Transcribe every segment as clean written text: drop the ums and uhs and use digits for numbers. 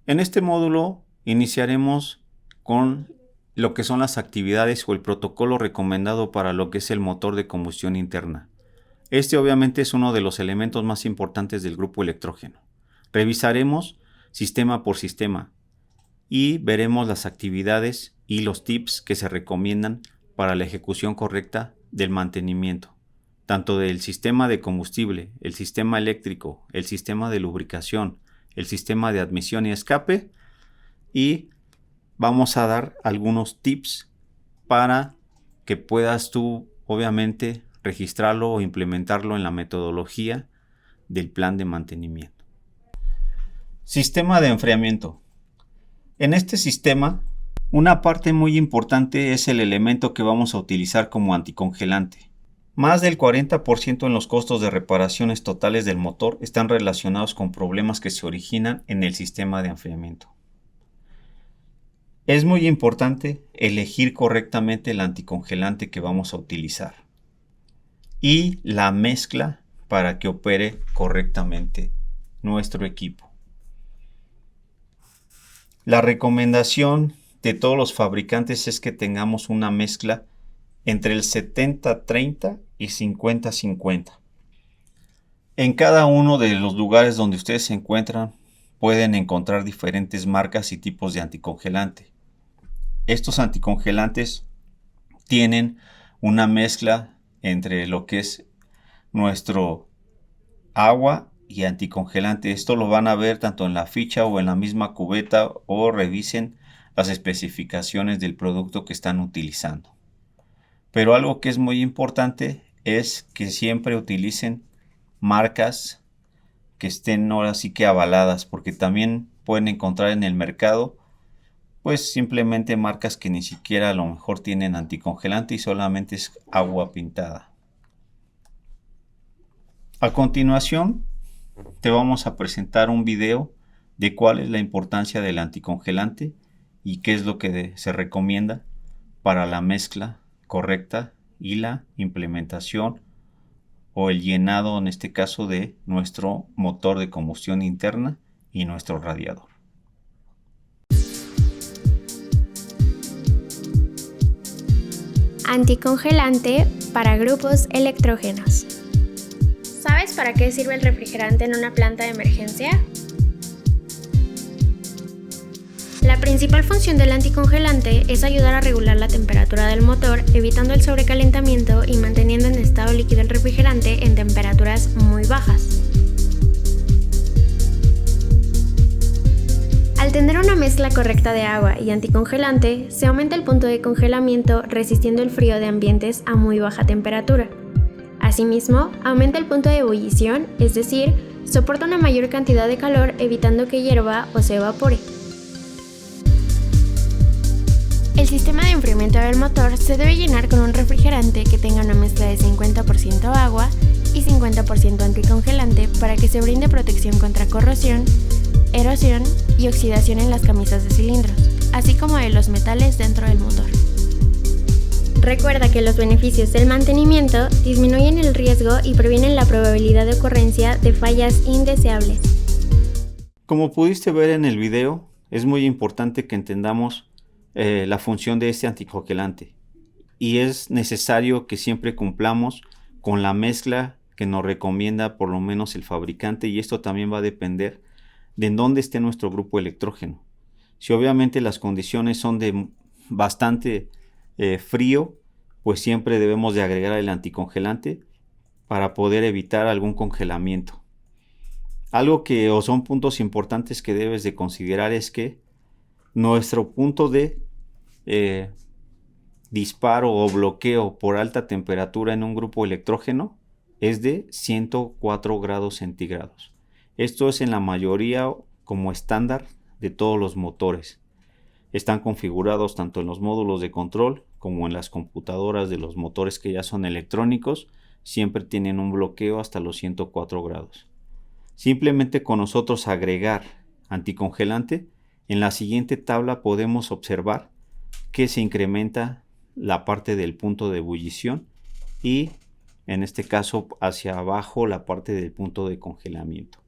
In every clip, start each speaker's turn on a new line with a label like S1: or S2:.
S1: En este módulo iniciaremos con lo que son las actividades o el protocolo recomendado para lo que es el motor de combustión interna. Este obviamente es uno de los elementos más importantes del grupo electrógeno. Revisaremos sistema por sistema y veremos las actividades y los tips que se recomiendan para la ejecución correcta del mantenimiento, tanto del sistema de combustible, el sistema eléctrico, el sistema de lubricación, el sistema de admisión y escape, y vamos a dar algunos tips para que puedas tú obviamente registrarlo o implementarlo en la metodología del plan de mantenimiento. Sistema de enfriamiento. En este sistema, una parte muy importante es el elemento que vamos a utilizar como anticongelante. Más del 40% en los costos de reparaciones totales del motor están relacionados con problemas que se originan en el sistema de enfriamiento. Es muy importante elegir correctamente el anticongelante que vamos a utilizar y la mezcla para que opere correctamente nuestro equipo. La recomendación de todos los fabricantes es que tengamos una mezcla entre el 70-30 y 50-50. En cada uno de los lugares donde ustedes se encuentran pueden encontrar diferentes marcas y tipos de anticongelante. Estos anticongelantes tienen una mezcla entre lo que es nuestro agua y anticongelante. Esto lo van a ver tanto en la ficha o en la misma cubeta, o revisen las especificaciones del producto que están utilizando. Pero algo que es muy importante es que siempre utilicen marcas que estén ahora sí que avaladas, porque también pueden encontrar en el mercado pues simplemente marcas que ni siquiera a lo mejor tienen anticongelante y solamente es agua pintada. A continuación te vamos a presentar un video de cuál es la importancia del anticongelante y qué es lo que se recomienda para la mezcla correcta y la implementación o el llenado, en este caso, de nuestro motor de combustión interna y nuestro radiador.
S2: Anticongelante para grupos electrógenos. ¿Sabes para qué sirve el refrigerante en una planta de emergencia? La principal función del anticongelante es ayudar a regular la temperatura del motor, evitando el sobrecalentamiento y manteniendo en estado líquido el refrigerante en temperaturas muy bajas. Al tener una mezcla correcta de agua y anticongelante, se aumenta el punto de congelamiento resistiendo el frío de ambientes a muy baja temperatura. Asimismo, aumenta el punto de ebullición, es decir, soporta una mayor cantidad de calor evitando que hierva o se evapore. El sistema de enfriamiento del motor se debe llenar con un refrigerante que tenga una mezcla de 50% agua y 50% anticongelante para que se brinde protección contra corrosión, erosión y oxidación en las camisas de cilindros, así como de los metales dentro del motor. Recuerda que los beneficios del mantenimiento disminuyen el riesgo y previenen la probabilidad de ocurrencia de fallas indeseables.
S1: Como pudiste ver en el video, es muy importante que entendamos la función de este anticongelante, y es necesario que siempre cumplamos con la mezcla que nos recomienda por lo menos el fabricante, y esto también va a depender de en dónde esté nuestro grupo electrógeno. Si obviamente las condiciones son de bastante frío, pues siempre debemos de agregar el anticongelante para poder evitar algún congelamiento. Algo que o son puntos importantes que debes de considerar es que nuestro punto de disparo o bloqueo por alta temperatura en un grupo electrógeno es de 104 grados centígrados. Esto es en la mayoría como estándar de todos los motores. Están configurados tanto en los módulos de control como en las computadoras de los motores que ya son electrónicos. Siempre tienen un bloqueo hasta los 104 grados. Simplemente con nosotros agregar anticongelante, en la siguiente tabla podemos observar que se incrementa la parte del punto de ebullición y en este caso hacia abajo la parte del punto de congelamiento.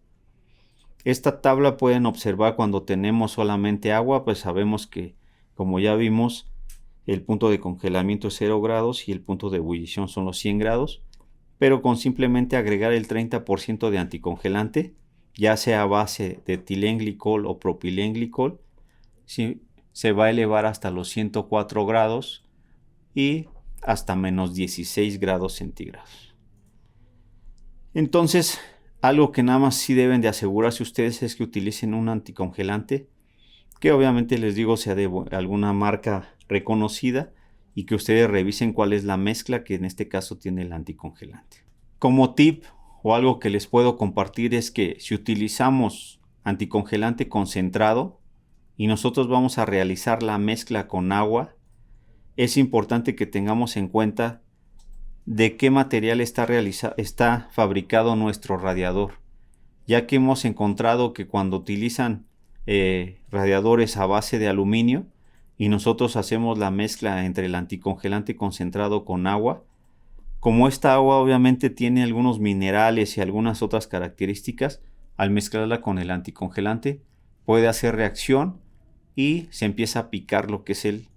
S1: Esta tabla pueden observar cuando tenemos solamente agua, pues sabemos que, como ya vimos, el punto de congelamiento es 0 grados y el punto de ebullición son los 100 grados, pero con simplemente agregar el 30% de anticongelante, ya sea a base de etilenglicol o propilenglicol, ¿sí?, se va a elevar hasta los 104 grados y hasta menos 16 grados centígrados. Entonces, algo que nada más sí deben de asegurarse ustedes es que utilicen un anticongelante, que obviamente les digo sea de alguna marca reconocida, y que ustedes revisen cuál es la mezcla que en este caso tiene el anticongelante. Como tip o algo que les puedo compartir es que si utilizamos anticongelante concentrado y nosotros vamos a realizar la mezcla con agua, es importante que tengamos en cuenta de qué material está fabricado nuestro radiador, ya que hemos encontrado que cuando utilizan radiadores a base de aluminio y nosotros hacemos la mezcla entre el anticongelante concentrado con agua, como esta agua obviamente tiene algunos minerales y algunas otras características, al mezclarla con el anticongelante puede hacer reacción y se empieza a picar lo que es el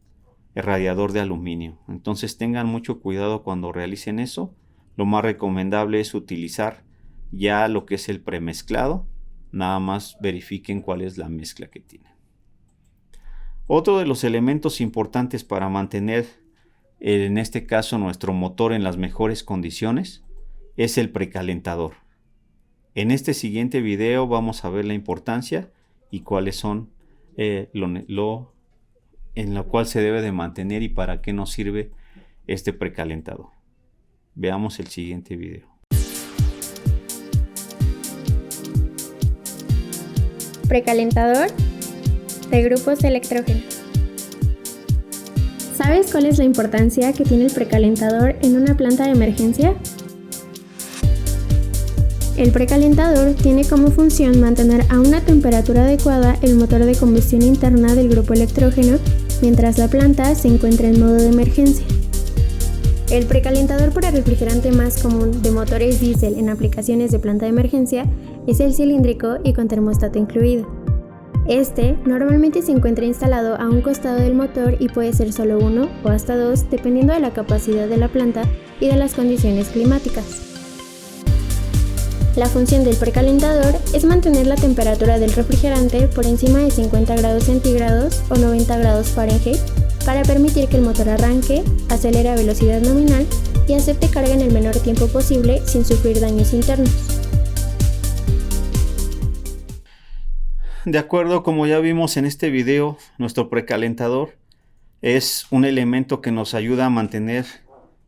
S1: radiador de aluminio. Entonces tengan mucho cuidado cuando realicen eso. Lo más recomendable es utilizar ya lo que es el premezclado. Nada más verifiquen cuál es la mezcla que tienen. Otro de los elementos importantes para mantener en este caso nuestro motor en las mejores condiciones es el precalentador. En este siguiente video vamos a ver la importancia y cuáles son en lo cual se debe de mantener y para qué nos sirve este precalentador. Veamos el siguiente video.
S2: Precalentador de grupos electrógenos. ¿Sabes cuál es la importancia que tiene el precalentador en una planta de emergencia? El precalentador tiene como función mantener a una temperatura adecuada el motor de combustión interna del grupo electrógeno mientras la planta se encuentra en modo de emergencia. El precalentador para refrigerante más común de motores diésel en aplicaciones de planta de emergencia es el cilíndrico y con termostato incluido. Este normalmente se encuentra instalado a un costado del motor y puede ser solo uno o hasta dos dependiendo de la capacidad de la planta y de las condiciones climáticas. La función del precalentador es mantener la temperatura del refrigerante por encima de 50 grados centígrados o 90 grados Fahrenheit para permitir que el motor arranque, acelere a velocidad nominal y acepte carga en el menor tiempo posible sin sufrir daños internos.
S1: De acuerdo, como ya vimos en este video, nuestro precalentador es un elemento que nos ayuda a mantener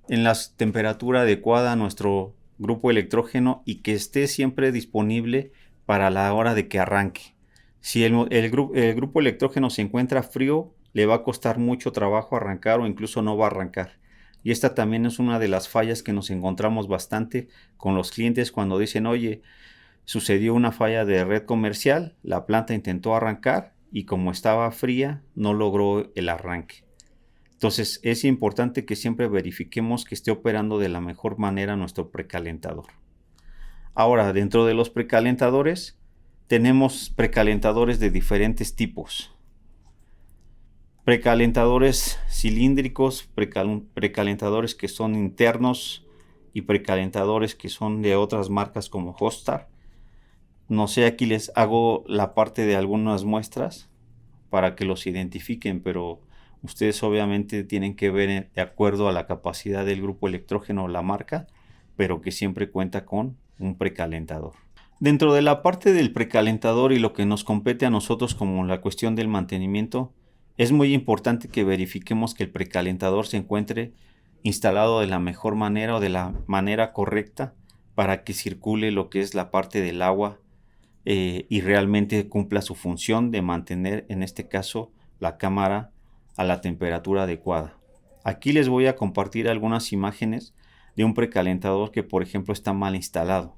S1: en la temperatura adecuada nuestro grupo electrógeno y que esté siempre disponible para la hora de que arranque. Si el grupo electrógeno se encuentra frío, le va a costar mucho trabajo arrancar o incluso no va a arrancar. Y esta también es una de las fallas que nos encontramos bastante con los clientes cuando dicen, oye, sucedió una falla de red comercial, la planta intentó arrancar y como estaba fría no logró el arranque. Entonces es importante que siempre verifiquemos que esté operando de la mejor manera nuestro precalentador. Ahora, dentro de los precalentadores tenemos precalentadores de diferentes tipos. Precalentadores cilíndricos, precalentadores que son internos y precalentadores que son de otras marcas como Hostar. No sé, aquí les hago la parte de algunas muestras para que los identifiquen, pero ustedes obviamente tienen que ver de acuerdo a la capacidad del grupo electrógeno o la marca, pero que siempre cuenta con un precalentador. Dentro de la parte del precalentador y lo que nos compete a nosotros como la cuestión del mantenimiento, es muy importante que verifiquemos que el precalentador se encuentre instalado de la mejor manera o de la manera correcta para que circule lo que es la parte del agua y realmente cumpla su función de mantener, en este caso, la cámara a la temperatura adecuada. Aquí les voy a compartir algunas imágenes de un precalentador que, por ejemplo, está mal instalado,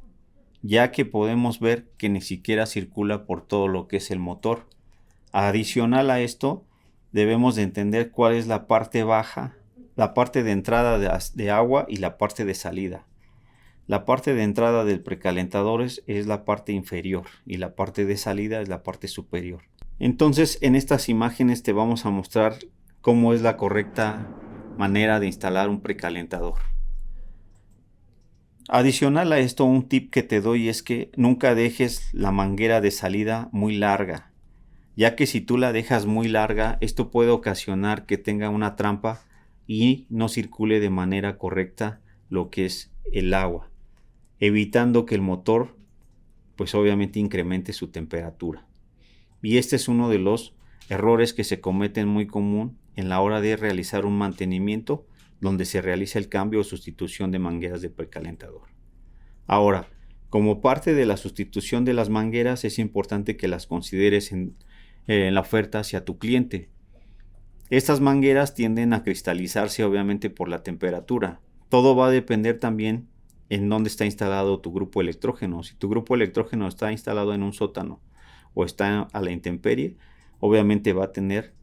S1: ya que podemos ver que ni siquiera circula por todo lo que es el motor. Adicional a esto, debemos de entender cuál es la parte baja, la parte de entrada de agua y la parte de salida. La parte de entrada del precalentador es la parte inferior y la parte de salida es la parte superior. Entonces, en estas imágenes te vamos a mostrar cómo es la correcta manera de instalar un precalentador. Adicional a esto, un tip que te doy es que nunca dejes la manguera de salida muy larga, ya que si tú la dejas muy larga, esto puede ocasionar que tenga una trampa y no circule de manera correcta lo que es el agua, evitando que el motor pues obviamente incremente su temperatura. Y este es uno de los errores que se cometen muy común en la hora de realizar un mantenimiento donde se realiza el cambio o sustitución de mangueras de precalentador. Ahora, como parte de la sustitución de las mangueras, es importante que las consideres en la oferta hacia tu cliente. Estas mangueras tienden a cristalizarse obviamente por la temperatura. Todo va a depender también en dónde está instalado tu grupo electrógeno. Si tu grupo electrógeno está instalado en un sótano o está a la intemperie, obviamente va a tener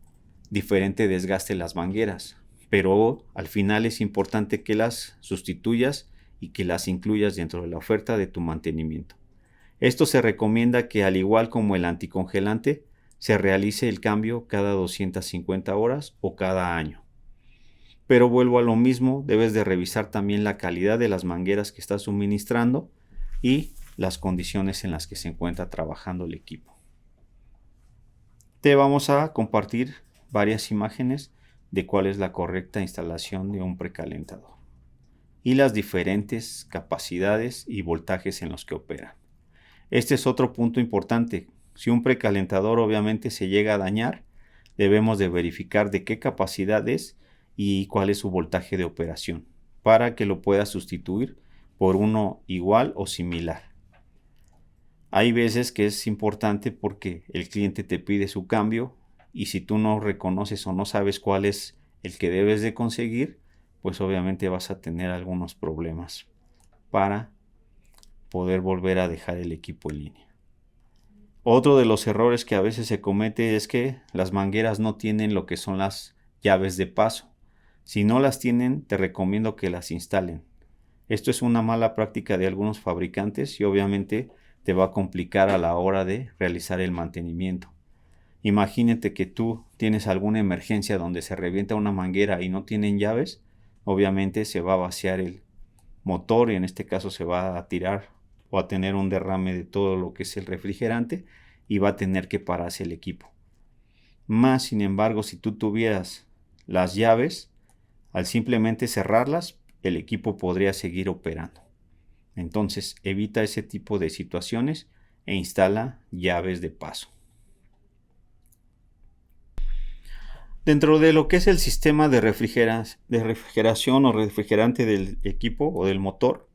S1: diferente desgaste las mangueras, pero al final es importante que las sustituyas y que las incluyas dentro de la oferta de tu mantenimiento. Esto se recomienda que, al igual como el anticongelante, se realice el cambio cada 250 horas o cada año. Pero vuelvo a lo mismo, debes de revisar también la calidad de las mangueras que estás suministrando y las condiciones en las que se encuentra trabajando el equipo. Te vamos a compartir varias imágenes de cuál es la correcta instalación de un precalentador y las diferentes capacidades y voltajes en los que operan. Este es otro punto importante. Si un precalentador obviamente se llega a dañar, debemos de verificar de qué capacidad es y cuál es su voltaje de operación para que lo puedas sustituir por uno igual o similar. Hay veces que es importante porque el cliente te pide su cambio y si tú no reconoces o no sabes cuál es el que debes de conseguir, pues obviamente vas a tener algunos problemas para poder volver a dejar el equipo en línea. Otro de los errores que a veces se comete es que las mangueras no tienen lo que son las llaves de paso. Si no las tienen, te recomiendo que las instalen. Esto es una mala práctica de algunos fabricantes y obviamente te va a complicar a la hora de realizar el mantenimiento. Imagínate que tú tienes alguna emergencia donde se revienta una manguera y no tienen llaves, obviamente se va a vaciar el motor y en este caso se va a tirar o a tener un derrame de todo lo que es el refrigerante y va a tener que pararse el equipo. Más sin embargo, si tú tuvieras las llaves, al simplemente cerrarlas, el equipo podría seguir operando. Entonces, evita ese tipo de situaciones e instala llaves de paso. Dentro de lo que es el sistema de refrigeración o refrigerante del equipo o del motor,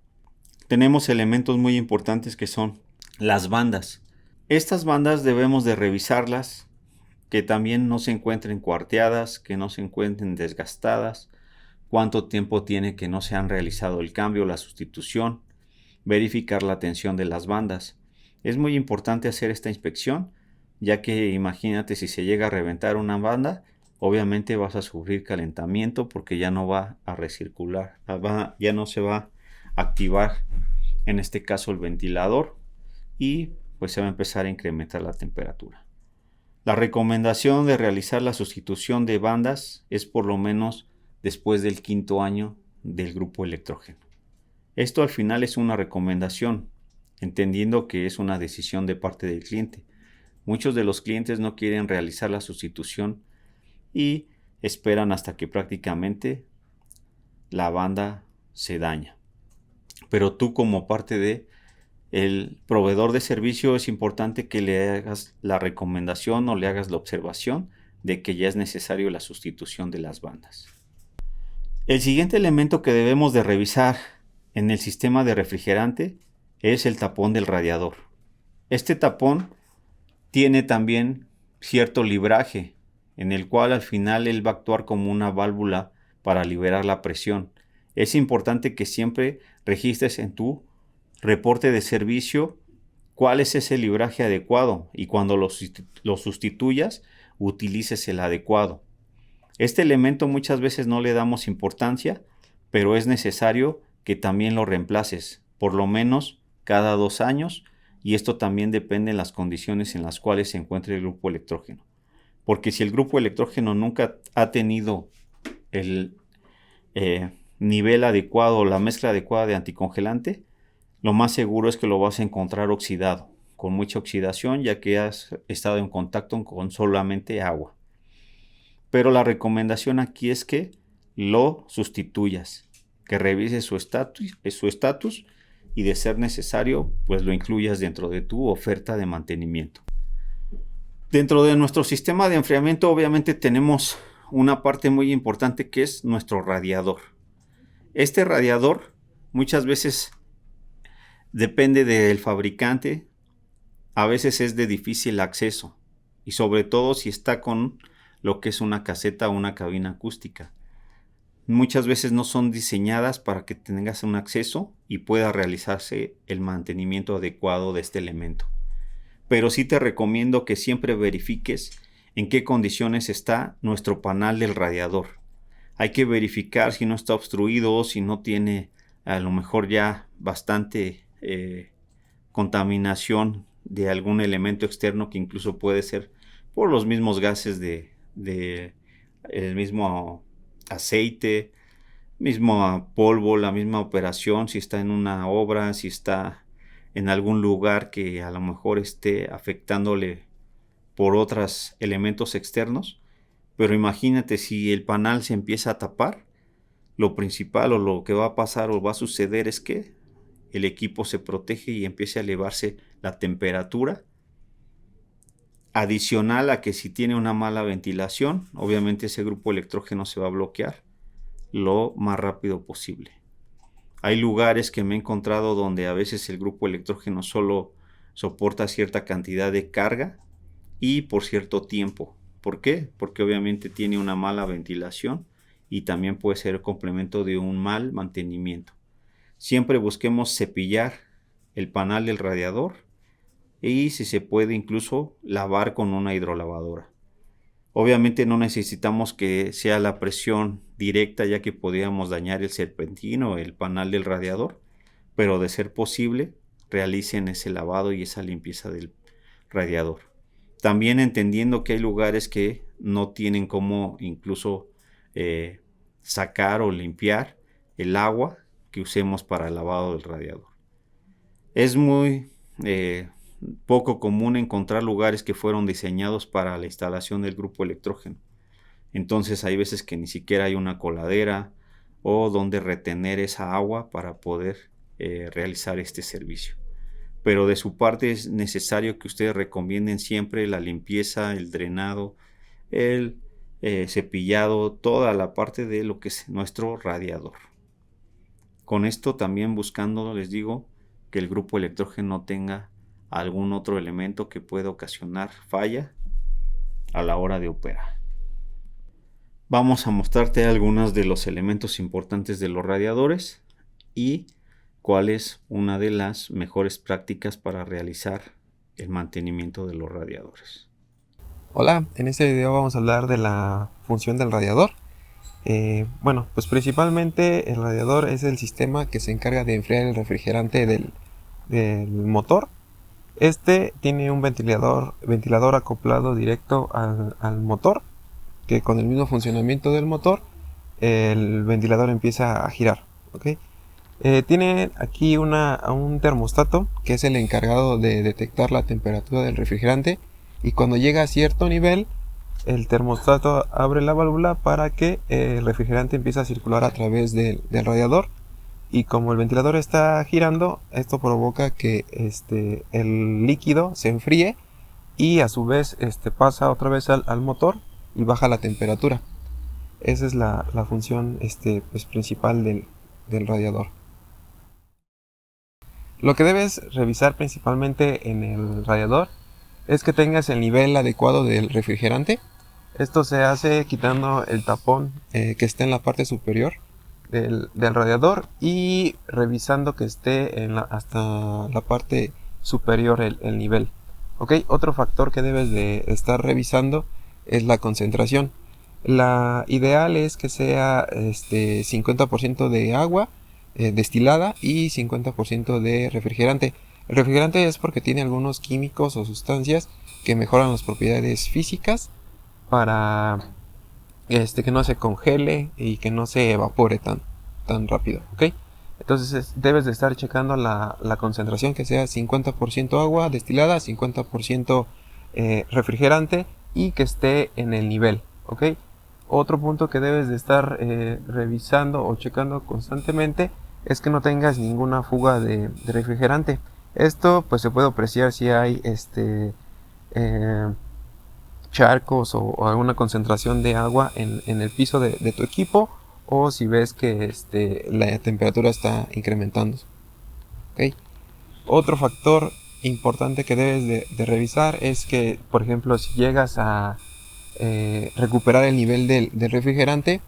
S1: tenemos elementos muy importantes que son las bandas. Estas bandas debemos de revisarlas, que también no se encuentren cuarteadas, que no se encuentren desgastadas, cuánto tiempo tiene que no se han realizado el cambio o la sustitución, verificar la tensión de las bandas. Es muy importante hacer esta inspección, ya que imagínate si se llega a reventar una banda, obviamente vas a sufrir calentamiento porque ya no va a recircular, ya no se va a activar en este caso el ventilador y pues se va a empezar a incrementar la temperatura. La recomendación de realizar la sustitución de bandas es por lo menos después del 5º año del grupo electrógeno. Esto al final es una recomendación, entendiendo que es una decisión de parte del cliente. Muchos de los clientes no quieren realizar la sustitución y esperan hasta que prácticamente la banda se daña. Pero tú, como parte de el proveedor de servicio, es importante que le hagas la recomendación o le hagas la observación de que ya es necesario la sustitución de las bandas. El siguiente elemento que debemos de revisar en el sistema de refrigerante es el tapón del radiador. Este tapón tiene también cierto libraje, en el cual al final él va a actuar como una válvula para liberar la presión. Es importante que siempre registres en tu reporte de servicio cuál es ese libraje adecuado y cuando lo sustituyas, utilices el adecuado. Este elemento muchas veces no le damos importancia, pero es necesario que también lo reemplaces, por lo menos cada 2 años, y esto también depende de las condiciones en las cuales se encuentre el grupo electrógeno. Porque si el grupo electrógeno nunca ha tenido el nivel adecuado o la mezcla adecuada de anticongelante, lo más seguro es que lo vas a encontrar oxidado, con mucha oxidación, ya que has estado en contacto con solamente agua. Pero la recomendación aquí es que lo sustituyas, que revises su estatus y, de ser necesario, pues lo incluyas dentro de tu oferta de mantenimiento. Dentro de nuestro sistema de enfriamiento, obviamente tenemos una parte muy importante que es nuestro radiador. Este radiador muchas veces depende del fabricante, a veces es de difícil acceso, y sobre todo si está con lo que es una caseta o una cabina acústica. Muchas veces no son diseñadas para que tengas un acceso y pueda realizarse el mantenimiento adecuado de este elemento. Pero sí te recomiendo que siempre verifiques en qué condiciones está nuestro panel del radiador. Hay que verificar si no está obstruido, si no tiene a lo mejor ya bastante contaminación de algún elemento externo, que incluso puede ser por los mismos gases de el mismo aceite, mismo polvo, la misma operación, si está en una obra, si está en algún lugar que a lo mejor esté afectándole por otros elementos externos. Pero imagínate, si el panel se empieza a tapar, lo principal o lo que va a pasar o va a suceder es que el equipo se protege y empiece a elevarse la temperatura. Adicional a que si tiene una mala ventilación, obviamente ese grupo electrógeno se va a bloquear lo más rápido posible. Hay lugares que me he encontrado donde a veces el grupo electrógeno solo soporta cierta cantidad de carga y por cierto tiempo. ¿Por qué? Porque obviamente tiene una mala ventilación y también puede ser el complemento de un mal mantenimiento. Siempre busquemos cepillar el panel del radiador y, si se puede, incluso lavar con una hidrolavadora. Obviamente no necesitamos que sea la presión directa, ya que podríamos dañar el serpentín o el panel del radiador, pero de ser posible, realicen ese lavado y esa limpieza del radiador. También entendiendo que hay lugares que no tienen cómo incluso sacar o limpiar el agua que usemos para el lavado del radiador. Es muy poco común encontrar lugares que fueron diseñados para la instalación del grupo electrógeno. Entonces hay veces que ni siquiera hay una coladera o donde retener esa agua para poder realizar este servicio. Pero de su parte es necesario que ustedes recomienden siempre la limpieza, el drenado, el cepillado, toda la parte de lo que es nuestro radiador. Con esto también buscando, les digo, que el grupo electrógeno tenga algún otro elemento que pueda ocasionar falla a la hora de operar. Vamos a mostrarte algunos de los elementos importantes de los radiadores y cuál es una de las mejores prácticas para realizar el mantenimiento de los radiadores.
S3: Hola, en este video vamos a hablar de la función del radiador. Pues principalmente el radiador es el sistema que se encarga de enfriar el refrigerante del motor. Este tiene un ventilador acoplado directo al motor, que con el mismo funcionamiento del motor el ventilador empieza a girar, ¿okay? Tiene aquí un termostato que es el encargado de detectar la temperatura del refrigerante, y cuando llega a cierto nivel el termostato abre la válvula para que el refrigerante empiece a circular a través del radiador. Y como el ventilador está girando, esto provoca que el líquido se enfríe y a su vez pasa otra vez al motor y baja la temperatura. Esa es la función principal del radiador. Lo que debes revisar principalmente en el radiador es que tengas el nivel adecuado del refrigerante. Esto se hace quitando el tapón que está en la parte superior del radiador y revisando que esté hasta la parte superior el nivel. ¿Okay? Otro factor que debes de estar revisando es la concentración. La ideal es que sea 50% de agua, destilada y 50% de refrigerante. El refrigerante es porque tiene algunos químicos o sustancias que mejoran las propiedades físicas para que no se congele y que no se evapore tan rápido, ¿ok? Entonces debes de estar checando la concentración, que sea 50% agua destilada, 50% refrigerante, y que esté en el nivel, ¿ok? Otro punto que debes de estar revisando o checando constantemente es que no tengas ninguna fuga de refrigerante. Esto pues se puede apreciar si hay charcos o alguna concentración de agua en el piso de tu equipo, o si ves que la temperatura está incrementando. ¿Okay? Otro factor importante que debes de revisar es que, por ejemplo, si llegas a recuperar el nivel del refrigerante,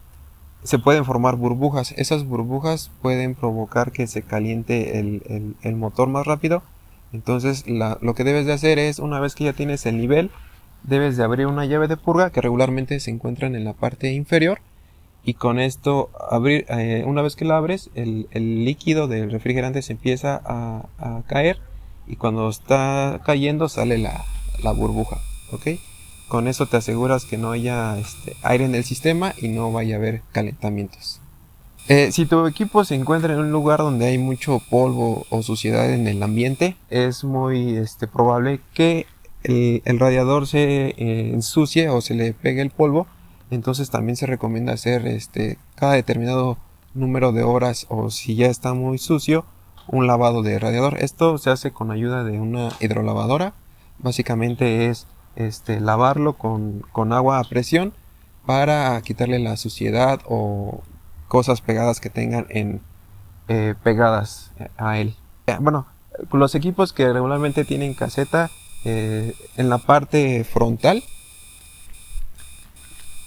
S3: se pueden formar burbujas. Esas burbujas pueden provocar que se caliente el motor más rápido. Entonces lo que debes de hacer es, una vez que ya tienes el nivel, debes de abrir una llave de purga que regularmente se encuentran en la parte inferior, y con esto una vez que la abres, el líquido del refrigerante se empieza a caer, y cuando está cayendo sale la burbuja, ¿ok? Con eso te aseguras que no haya aire en el sistema y no vaya a haber calentamientos. Si tu equipo se encuentra en un lugar donde hay mucho polvo o suciedad en el ambiente, es muy probable que el radiador se ensucie o se le pegue el polvo. Entonces también se recomienda hacer cada determinado número de horas, o si ya está muy sucio, un lavado de radiador. Esto se hace con ayuda de una hidrolavadora. Básicamente es lavarlo con agua a presión para quitarle la suciedad o cosas pegadas que tengan pegadas a él. Bueno, los equipos que regularmente tienen caseta, en la parte frontal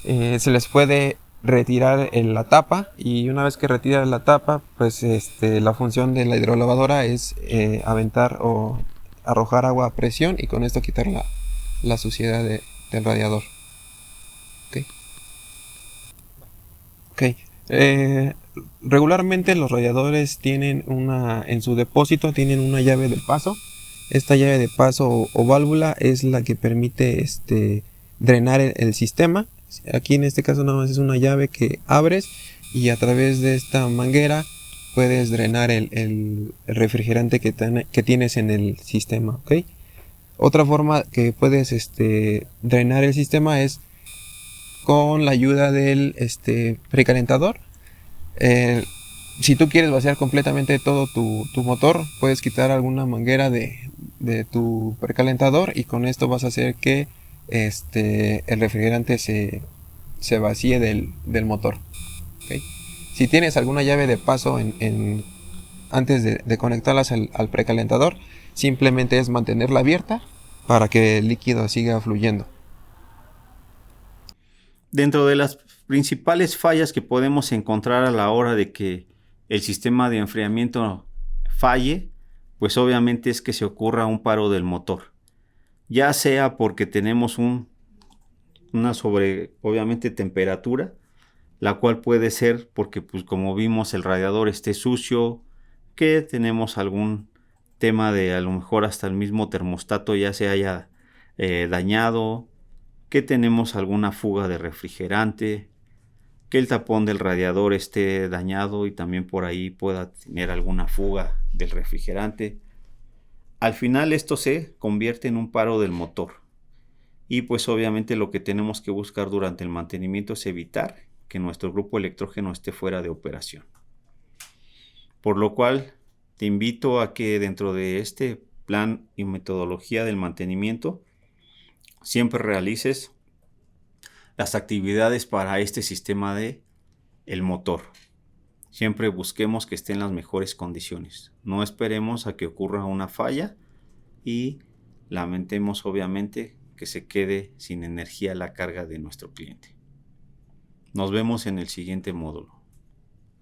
S3: se les puede retirar la tapa, y una vez que retiras la tapa, pues la función de la hidrolavadora es aventar o arrojar agua a presión, y con esto quitar la suciedad del radiador. Ok. Regularmente los radiadores tienen en su depósito tienen una llave de paso. Esta llave de paso o válvula es la que permite drenar el sistema. Aquí en este caso nada más es una llave que abres, y a través de esta manguera puedes drenar el refrigerante que tienes en el sistema, ¿ok? Otra forma que puedes drenar el sistema es con la ayuda del precalentador. Si tú quieres vaciar completamente todo tu motor, puedes quitar alguna manguera de tu precalentador, y con esto vas a hacer que el refrigerante se vacíe del motor. ¿Okay? Si tienes alguna llave de paso antes de conectarlas al precalentador, simplemente es mantenerla abierta para que el líquido siga fluyendo.
S1: Dentro de las principales fallas que podemos encontrar a la hora de que el sistema de enfriamiento falle, pues obviamente es que se ocurra un paro del motor. Ya sea porque tenemos una obviamente temperatura, la cual puede ser porque, pues como vimos, el radiador esté sucio, que tenemos algún tema de a lo mejor hasta el mismo termostato ya se haya dañado, que tenemos alguna fuga de refrigerante, que el tapón del radiador esté dañado y también por ahí pueda tener alguna fuga del refrigerante. Al final esto se convierte en un paro del motor, y pues obviamente lo que tenemos que buscar durante el mantenimiento es evitar que nuestro grupo electrógeno esté fuera de operación. Por lo cual te invito a que dentro de este plan y metodología del mantenimiento siempre realices las actividades para este sistema de el motor. Siempre busquemos que esté en las mejores condiciones. No esperemos a que ocurra una falla y lamentemos obviamente que se quede sin energía la carga de nuestro cliente. Nos vemos en el siguiente módulo.